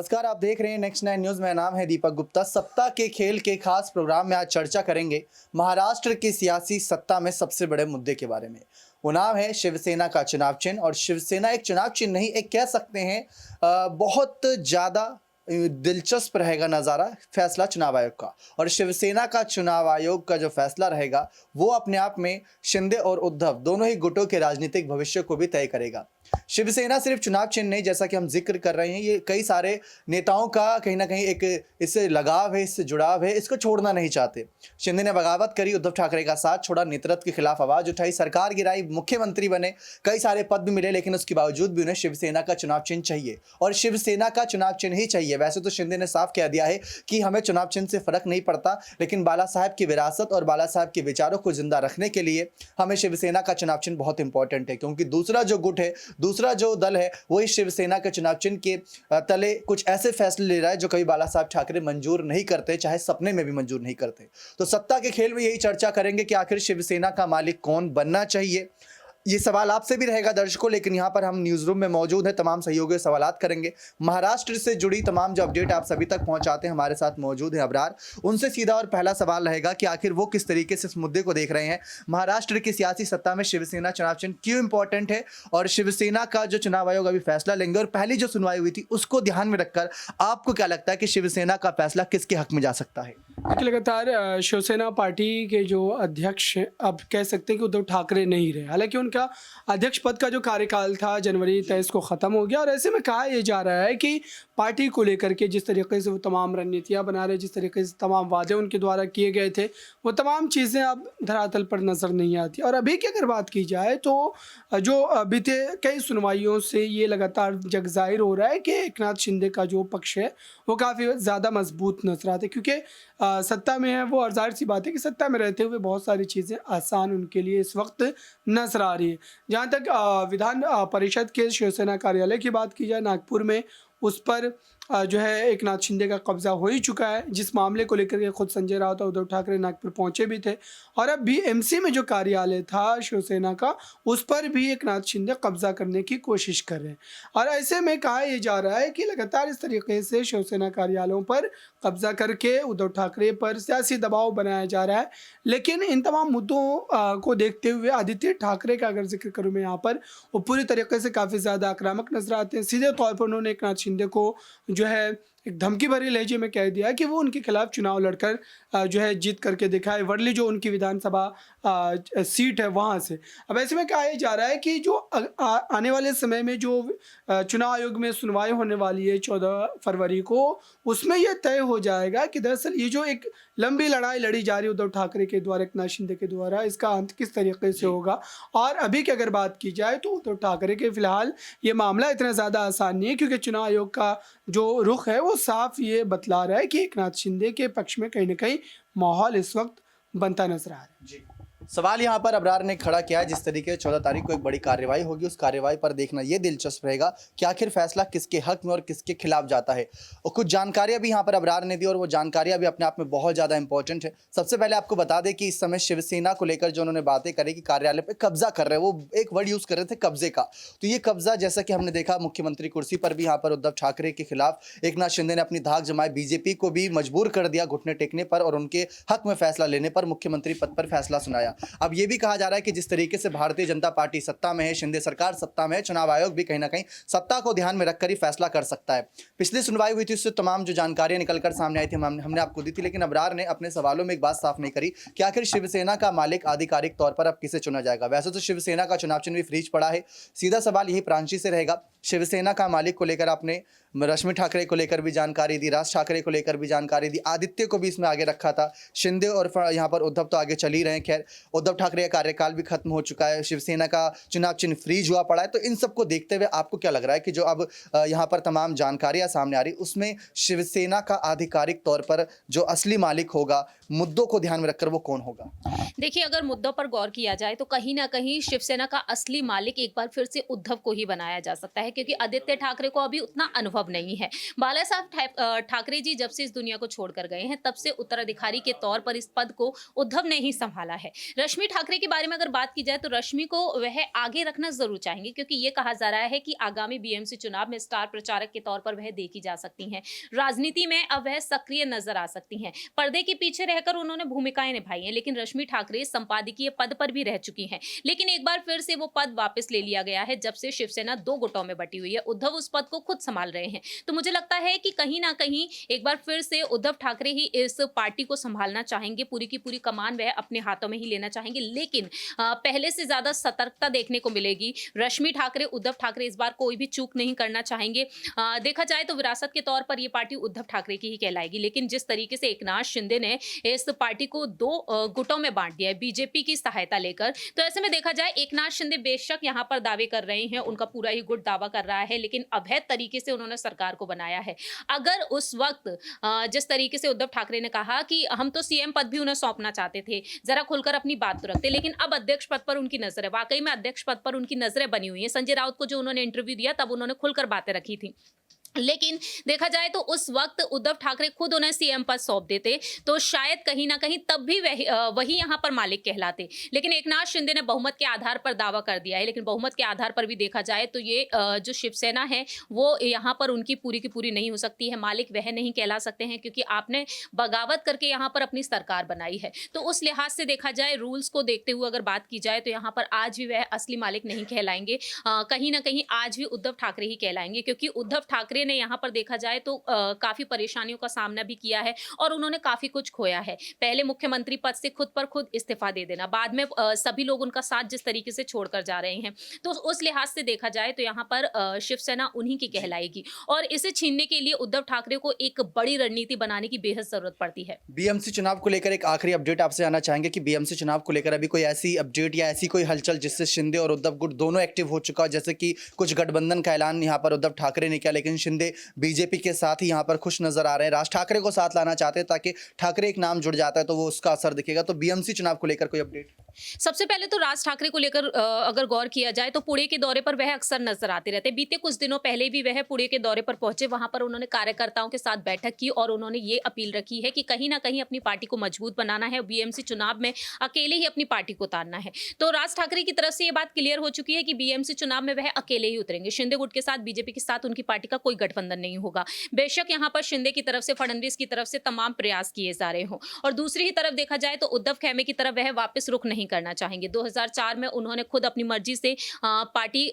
नमस्कार, आप देख रहे हैं नेक्स्ट 9 न्यूज़। मेरा नाम है दीपक गुप्ता। सत्ता के खेल के खास प्रोग्राम में आज चर्चा करेंगे महाराष्ट्र की सियासी सत्ता में सबसे बड़े मुद्दे के बारे में। वो नाम है शिवसेना का चुनाव चिन्ह। और शिवसेना एक चुनाव चिन्ह नहीं, एक कह सकते हैं बहुत ज़्यादा दिलचस्प रहेगा नज़ारा फैसला चुनाव आयोग का। और शिवसेना का चुनाव आयोग का जो फैसला रहेगा वो अपने आप में शिंदे और उद्धव दोनों ही गुटों के राजनीतिक भविष्य को भी तय करेगा। शिवसेना सिर्फ चुनाव चिन्ह नहीं, जैसा कि हम जिक्र कर रहे हैं, ये कई सारे नेताओं का कहीं ना कहीं एक इससे लगाव है, इससे जुड़ाव है, इसको छोड़ना नहीं चाहते। शिंदे ने बगावत करी, उद्धव ठाकरे का साथ छोड़ा, नेतृत्व के खिलाफ आवाज उठाई, सरकार गिराई, मुख्यमंत्री बने, कई सारे पद भी मिले, लेकिन उसके बावजूद भी उन्हें शिवसेना का चुनाव चिन्ह चाहिए और शिवसेना का चुनाव चिन्ह ही चाहिए। वैसे तो शिंदे ने साफ कह दिया है कि हमें चुनाव चिन्ह से फर्क नहीं पड़ता, लेकिन बाला साहब की विरासत और बाला साहब के विचारों को जिंदा रखने के लिए हमें शिवसेना का चुनाव चिन्ह बहुत इंपॉर्टेंट है, क्योंकि दूसरा जो गुट है, दूसरा जो दल है, वही शिवसेना के चुनाव चिन्ह के तले कुछ ऐसे फैसले ले रहा है जो कभी बाला साहब ठाकरे मंजूर नहीं करते, चाहे सपने में भी मंजूर नहीं करते। तो सत्ता के खेल में यही चर्चा करेंगे कि आखिर शिवसेना का मालिक कौन बनना चाहिए। ये सवाल आपसे भी रहेगा दर्शकों, लेकिन यहाँ पर हम न्यूज़ रूम में मौजूद हैं, तमाम सहयोगी सवालात करेंगे। महाराष्ट्र से जुड़ी तमाम जो अपडेट आप सभी तक पहुँचाते हैं, हमारे साथ मौजूद हैं अबरार। उनसे सीधा और पहला सवाल रहेगा कि आखिर वो किस तरीके से इस मुद्दे को देख रहे हैं। महाराष्ट्र की सियासी सत्ता में शिवसेना चुनाव चिन्ह क्यों इंपॉर्टेंट है, और शिवसेना का जो चुनाव आयोग अभी फैसला लेंगे और पहली जो सुनवाई हुई थी उसको ध्यान में रखकर आपको क्या लगता है कि शिवसेना का फैसला किसके हक में जा सकता है? देखिए, लगातार शिवसेना पार्टी के जो अध्यक्ष हैं, अब कह सकते हैं कि उद्धव ठाकरे नहीं रहे। हालांकि उनका अध्यक्ष पद का जो कार्यकाल था जनवरी 23 को ख़त्म हो गया, और ऐसे में कहा यह जा रहा है कि पार्टी को लेकर के जिस तरीके से वो तमाम रणनीतियां बना रहे, जिस तरीके से तमाम वादे उनके द्वारा किए गए थे, वो तमाम चीज़ें अब धरातल पर नज़र नहीं आती। और अभी की अगर बात की जाए तो जो बीते कई सुनवाइयों से ये लगातार जग जाहिर हो रहा है कि एकनाथ शिंदे का जो पक्ष है वो काफ़ी ज़्यादा मजबूत नजर आते, क्योंकि सत्ता में है वो, और जाहिर सी बात है कि सत्ता में रहते हुए बहुत सारी चीज़ें आसान उनके लिए इस वक्त नजर आ रही है। जहाँ तक विधान परिषद के शिवसेना कार्यालय की बात की जाए नागपुर में, उस पर जो है एकनाथ शिंदे का कब्जा हो ही चुका है, जिस मामले को लेकर के खुद संजय राउत और उद्धव ठाकरे नागपुर पहुंचे भी थे। और अब भी एमसी में जो कार्यालय था शिवसेना का, उस पर भी एकनाथ शिंदे कब्जा करने की कोशिश कर रहे हैं। और ऐसे में कहा यह जा रहा है कि लगातार इस तरीके से शिवसेना कार्यालयों पर कब्जा करके उद्धव ठाकरे पर सियासी दबाव बनाया जा रहा है। लेकिन इन तमाम मुद्दों को देखते हुए आदित्य ठाकरे का अगर जिक्र करूँ मैं यहाँ पर, वो पूरी तरीके से काफ़ी ज़्यादा आक्रामक नजर आते हैं। सीधे तौर पर उन्होंने एकनाथ शिंदे को जो है एक धमकी भरी लहजे में कह दिया कि वो उनके खिलाफ चुनाव लड़कर जो है जीत करके दिखाए, वर्ली जो उनकी विधानसभा सीट है वहाँ से। अब ऐसे में कहा जा रहा है कि जो आने वाले समय में जो चुनाव आयोग में सुनवाई होने वाली है 14 फरवरी को, उसमें यह तय हो जाएगा कि दरअसल ये जो एक लंबी लड़ाई लड़ी जा रही है उद्धव ठाकरे के द्वारा, एकनाथ शिंदे के द्वारा, इसका अंत किस तरीके से होगा। और अभी की अगर बात की जाए तो उद्धव ठाकरे के फिलहाल ये मामला इतना ज़्यादा आसान नहीं है, क्योंकि चुनाव आयोग का जो रुख है वो साफ ये बतला रहा है कि एकनाथ शिंदे के पक्ष में कहीं ना कहीं माहौल इस वक्त बनता नजर आ रहा है। जी, सवाल यहाँ पर अबरार ने खड़ा किया है, जिस तरीके से 14 तारीख को एक बड़ी कार्रवाई होगी, उस कार्रवाई पर देखना ये दिलचस्प रहेगा कि आखिर फैसला किसके हक में और किसके खिलाफ जाता है। और कुछ जानकारियां भी यहाँ पर अबरार ने दी, और वो जानकारियां भी अपने आप में बहुत ज़्यादा इंपॉर्टेंट है। सबसे पहले आपको बता दें कि इस समय शिवसेना को लेकर जो उन्होंने बातें करी कि कार्यालय पर कब्जा कर रहे हैं, वो एक वर्ड यूज़ कर रहे थे, कब्जे का। तो ये कब्जा, जैसा कि हमने देखा मुख्यमंत्री कुर्सी पर भी यहाँ पर उद्धव ठाकरे के खिलाफ एकनाथ शिंदे ने अपनी धाक जमाई, बीजेपी को भी मजबूर कर दिया घुटने टेकने पर और उनके हक में फैसला लेने पर, मुख्यमंत्री पद पर फैसला सुनाया। अब ये भी कहा जा रहा है कि जिस तरीके से भारतीय जनता पार्टी सत्ता में है, शिंदे सरकार सत्ता में है, चुनाव आयोग भी कहीं ना कहीं सत्ता को ध्यान में रखकर ही फैसला कर सकता है। पिछली सुनवाई हुई थी, उससे तमाम जो जानकारियां निकलकर सामने आई थी हमने आपको दी थी, लेकिन अबरार ने अपने सवालों में एक बात साफ नहीं करी कि आखिर शिवसेना का मालिक आधिकारिक तौर पर अब किसे चुना जाएगा। वैसे तो शिवसेना का चुनाव चिन्ह भी फ्रीज पड़ा है। सीधा सवाल यही प्रांशी से रहेगा, शिवसेना का मालिक को लेकर आपने रश्मि ठाकरे को लेकर भी जानकारी दी, राज ठाकरे को लेकर भी जानकारी दी, आदित्य को भी इसमें आगे रखा था, शिंदे और यहाँ पर उद्धव तो आगे चल ही रहे हैं। खैर, उद्धव ठाकरे का कार्यकाल भी खत्म हो चुका है, शिवसेना का चुनाव चिन्ह फ्रीज हुआ पड़ा है। तो इन सबको देखते हुए आपको क्या लग रहा है कि जो अब यहाँ पर तमाम जानकारियाँ सामने आ रही, उसमें शिवसेना का आधिकारिक तौर पर जो असली मालिक होगा, मुद्दों को ध्यान में रखकर वो कौन होगा? देखिए, अगर मुद्दों पर गौर किया जाए तो कहीं न कहीं शिवसेना का असली मालिक एक बार फिर से उद्धव को ही बनाया जा सकता है, क्योंकि आदित्य ठाकरे को अभी उतना अनुभव नहीं है। बाला साहब ठाकरे जी जब से इस दुनिया को छोड़कर गए हैं, तब से उत्तराधिकारी के तौर पर इस पद को उद्धव ने ही संभाला है। रश्मि ठाकरे के बारे में अगर बात की जाए तो रश्मि को वह आगे रखना ज़रूर चाहेंगे, क्योंकि ये कहा जा रहा है कि आगामी बीएमसी चुनाव में स्टार प्रचारक के तौर पर वह देखी जा सकती हैं। राजनीति में अब वह सक्रिय नज़र आ सकती हैं। पर्दे के पीछे रहकर उन्होंने भूमिकाएँ निभाई हैं, लेकिन रश्मि ठाकरे संपादकीय पद पर भी रह चुकी हैं। लेकिन एक बार फिर से वो पद वापस ले लिया गया है, जब से शिवसेना 2 गुटों में बटी हुई है। उद्धव उस पद को खुद संभाल रहे हैं। तो मुझे लगता है कि कहीं न कहीं एक बार फिर से उद्धव ठाकरे ही इस पार्टी को संभालना चाहेंगे, पूरी की पूरी कमान वह अपने हाथों में ही लेना चाहेंगे। लेकिन पहले से ज़्यादा सतर्कता देखने को मिलेगी। रश्मि ठाकरे, उद्धव ठाकरे इस बार कोई भी चूक नहीं करना चाहेंगे। देखा जाए तो विरासत के तौर पर ये पार्टी उद्धव ठाकरे की ही कहलाएगी। लेकिन जिस तरीके से एकनाथ शिंदे ने इस पार्टी को 2 गुटों में बाँट दिया है बीजेपी की सहायता लेकर, तो ऐसे में देखा जाए एकनाथ शिंदे बेशक यहाँ पर दावे कर रहे हैं, उनका पूरा ही गुट दावा कर रहा है, लेकिन अवैध तरीके से उन्होंने सरकार को बनाया है। अगर उस वक्त जिस तरीके से उद्धव ठाकरे ने कहा कि हम तो सीएम पद भी उन्हें सौंपना चाहते थे, जरा खुलकर अपनी बात तो रखते, लेकिन अब अध्यक्ष पद पर उनकी नजर है। वाकई में अध्यक्ष पद पर उनकी नजरें बनी हुई हैं। संजय राउत को जो उन्होंने इंटरव्यू दिया, तब उन्होंने खुलकर बातें रखी थी। लेकिन देखा जाए तो उस वक्त उद्धव ठाकरे खुद उन्हें सीएम पद सौंप देते, तो शायद कहीं ना कहीं तब भी वही यहाँ पर मालिक कहलाते। लेकिन एकनाथ शिंदे ने बहुमत के आधार पर दावा कर दिया है, लेकिन बहुमत के आधार पर भी देखा जाए तो ये जो शिवसेना है वो यहाँ पर उनकी पूरी की पूरी नहीं हो सकती है। मालिक वह नहीं कहला सकते हैं, क्योंकि आपने बगावत करके यहाँ पर अपनी सरकार बनाई है। तो उस लिहाज से देखा जाए, रूल्स को देखते हुए अगर बात की जाए तो यहाँ पर आज भी वह असली मालिक नहीं कहलाएंगे। कहीं ना कहीं आज भी उद्धव ठाकरे ही कहलाएंगे, क्योंकि उद्धव ठाकरे ने यहाँ पर देखा जाए तो काफी परेशानियों का सामना भी किया है और उन्होंने काफी कुछ खोया है। पहले मुख्यमंत्री पद से खुद पर खुद इस्तीफा दे देना, बाद में सभी लोग उनका साथ जिस तरीके से छोड़कर जा रहे हैं, तो उस लिहाज से देखा जाए तो यहाँ पर शिवसेना उन्हीं की कहलाएगी। और इसे छीनने के लिए उद्धव ठाकरे को एक बड़ी रणनीति बनाने की बेहद जरूरत पड़ती है। बीएमसी चुनाव को लेकर एक आखिरी अपडेट आपसे आना चाहेंगे कि बीएमसी चुनाव को लेकर अभी कोई ऐसी अपडेट या ऐसी कोई हलचल जिससे शिंदे और उद्धव गुट दोनों एक्टिव हो चुका, जैसे कि कुछ गठबंधन का ऐलान यहाँ पर उद्धव ठाकरे ने किया, लेकिन शिंदे बीजेपी के साथ ही यहाँ पर खुश नजर आ रहे हैं, राज ठाकरे को साथ लाना चाहते हैं ताकि ठाकरे एक नाम जुड़ जाता है तो वो उसका असर दिखेगा। तो बीएमसी चुनाव को लेकर कोई अपडेट? सबसे पहले तो राज ठाकरे को लेकर अगर गौर किया जाए तो पुणे के दौरे पर वह अक्सर नजर आते रहते। बीते कुछ दिनों पहले भी वह पुणे के दौरे पर पहुंचे, वहां पर उन्होंने कार्यकर्ताओं के साथ बैठक की और उन्होंने ये अपील रखी है कि कहीं ना कहीं अपनी पार्टी को मजबूत बनाना है, बीएमसी चुनाव में अकेले ही अपनी पार्टी को उतारना है। तो राज ठाकरे की तरफ से ये बात क्लियर हो चुकी है कि बीएमसी चुनाव में वह अकेले ही उतरेंगे। शिंदे गुट के साथ, बीजेपी के साथ उनकी पार्टी का कोई गठबंधन नहीं होगा। बेशक यहाँ पर शिंदे की तरफ से, फडणवीस की तरफ से तमाम प्रयास किए जा रहे हों, और दूसरी ही तरफ देखा जाए तो उद्धव खेमे की तरफ वह वापस रुख नहीं करना चाहेंगे। 2004 में उन्होंने खुद अपनी मर्जी से पार्टी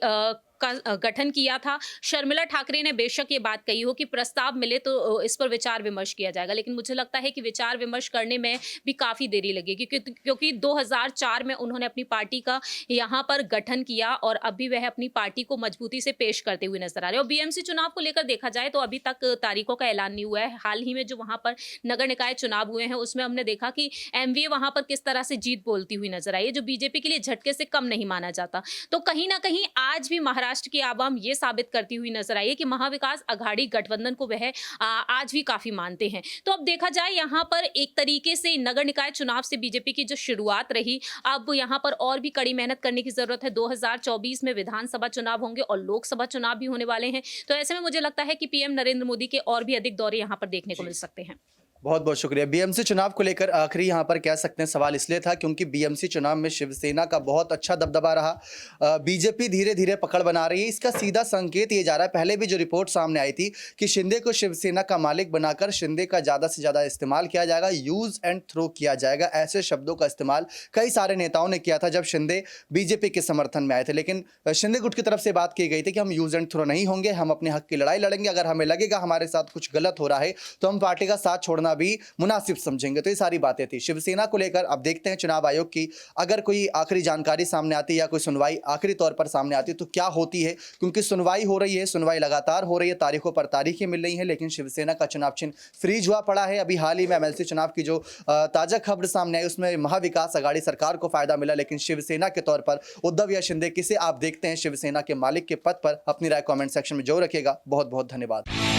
का गठन किया था। शर्मिला ठाकरे ने बेशक ये बात कही हो कि प्रस्ताव मिले तो इस पर विचार विमर्श किया जाएगा, लेकिन मुझे लगता है कि विचार विमर्श करने में भी काफ़ी देरी लगेगी, क्योंकि 2004 में उन्होंने अपनी पार्टी का यहाँ पर गठन किया और अभी वह अपनी पार्टी को मजबूती से पेश करते हुए नजर आ रहे हैं। और बीएमसी चुनाव को लेकर देखा जाए तो अभी तक तारीखों का ऐलान नहीं हुआ है। हाल ही में जो वहाँ पर नगर निकाय चुनाव हुए हैं उसमें हमने देखा कि एमवीए वहाँ पर किस तरह से जीत बोलती हुई नजर आई है, जो बीजेपी के लिए झटके से कम नहीं माना जाता। तो कहीं ना कहीं आज भी महाराष्ट्र की आवाम ये साबित करती हुई नजर आई है कि महाविकास अघाड़ी गठबंधन को वह आज भी काफी मानते हैं। तो अब देखा जाए यहाँ पर एक तरीके से नगर निकाय चुनाव से बीजेपी की जो शुरुआत रही, अब यहाँ पर और भी कड़ी मेहनत करने की जरूरत है। 2024 में विधानसभा चुनाव होंगे और लोकसभा चुनाव भी होने वाले हैं, तो ऐसे में मुझे लगता है कि पीएम नरेंद्र मोदी के और भी अधिक दौरे यहाँ पर देखने को मिल सकते हैं। बहुत बहुत शुक्रिया। बीएमसी चुनाव को लेकर आखिरी यहाँ पर कह सकते हैं सवाल इसलिए था क्योंकि बीएमसी चुनाव में शिवसेना का बहुत अच्छा दबदबा रहा। बीजेपी धीरे धीरे पकड़ बना रही है। इसका सीधा संकेत ये जा रहा है, पहले भी जो रिपोर्ट सामने आई थी कि शिंदे को शिवसेना का मालिक बनाकर शिंदे का ज़्यादा से ज़्यादा इस्तेमाल किया जाएगा, यूज़ एंड थ्रो किया जाएगा। ऐसे शब्दों का इस्तेमाल कई सारे नेताओं ने किया था जब शिंदे बीजेपी के समर्थन में आए थे, लेकिन शिंदे गुट की तरफ से बात की गई थी कि हम यूज़ एंड थ्रो नहीं होंगे, हम अपने हक की लड़ाई लड़ेंगे। अगर हमें लगेगा हमारे साथ कुछ गलत हो रहा है तो हम पार्टी का साथ छोड़ना भी मुनासिब समझेंगे। तो ये सारी बातें थी शिवसेना को लेकर। अब देखते हैं चुनाव आयोग की अगर कोई आखिरी जानकारी सामने आती है या कोई सुनवाई आखिरी तौर पर सामने आती है तो क्या होती है, क्योंकि सुनवाई हो रही है, सुनवाई लगातार हो रही है, तारीखों पर तारीखें मिल रही हैं, लेकिन शिवसेना का चुनाव चिन्ह फ्रीज हुआ पड़ा है। अभी हाल ही में एमएलसी चुनाव की जो ताज़ा खबर सामने आई उसमें महाविकास अघाड़ी सरकार को फायदा मिला, लेकिन शिवसेना के तौर पर उद्धव या शिंदे किसे आप देखते हैं शिवसेना के मालिक के पद पर? अपनी राय कमेंट सेक्शन में जरूर रखिएगा। बहुत बहुत धन्यवाद।